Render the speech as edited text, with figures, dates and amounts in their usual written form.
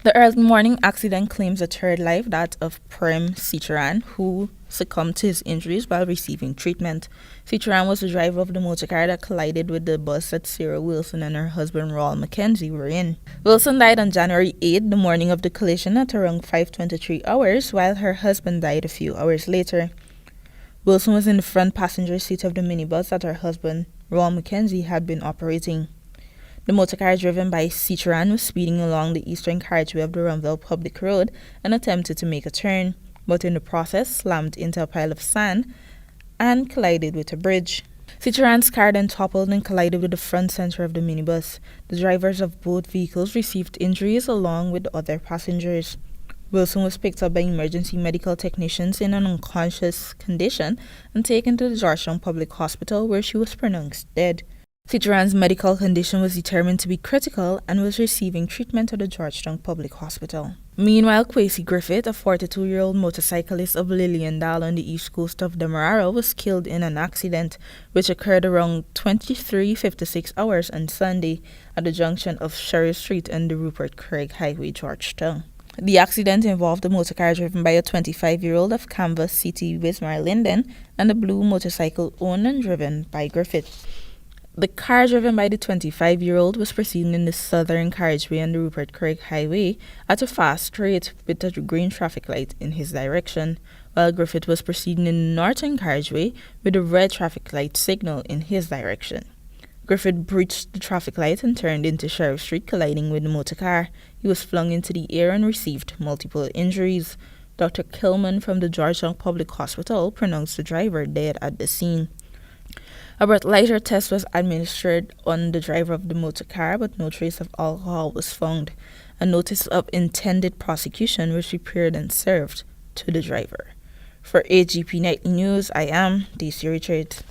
The early morning accident claims a third life, that of Prem Sitaran, who succumbed to his injuries while receiving treatment. Sitaran was the driver of the motorcar that collided with the bus that Sarah Wilson and her husband Raul Mackenzie were in. Wilson died on January 8, the morning of the collision, at around 5:23 hours, while her husband died a few hours later. Wilson was in the front passenger seat of the minibus that her husband, Raul Mackenzie, had been operating. The motorcar driven by Sitaran was speeding along the eastern carriageway of the Ruimveldt Public Road and attempted to make a turn, but in the process slammed into a pile of sand and collided with a bridge. Sitaran's car then toppled and collided with the front center of the minibus. The drivers of both vehicles received injuries along with other passengers. Wilson was picked up by emergency medical technicians in an unconscious condition and taken to the Georgetown Public Hospital, where she was pronounced dead. Sitaran's medical condition was determined to be critical and was receiving treatment at the Georgetown Public Hospital. Meanwhile, Kwesi Griffith, a 42-year-old motorcyclist of Lilliandale on the east coast of Demerara, was killed in an accident which occurred around 23:56 hours on Sunday at the junction of Sheriff Street and the Rupert Craig Highway, Georgetown. The accident involved a motorcar driven by a 25-year-old of Canvas City, Wismar Linden, and a blue motorcycle owned and driven by Griffith. The car driven by the 25-year-old was proceeding in the southern carriageway on the Rupert Craig Highway at a fast rate with a green traffic light in his direction, while Griffith was proceeding in the northern carriageway with a red traffic light signal in his direction. Griffith breached the traffic light and turned into Sheriff Street, colliding with the motorcar. He was flung into the air and received multiple injuries. Dr. Kilman from the Georgetown Public Hospital pronounced the driver dead at the scene. A breathalyzer test was administered on the driver of the motorcar, but no trace of alcohol was found. A notice of intended prosecution was prepared and served to the driver. For AGP Nightly News, I am Dacia Richards.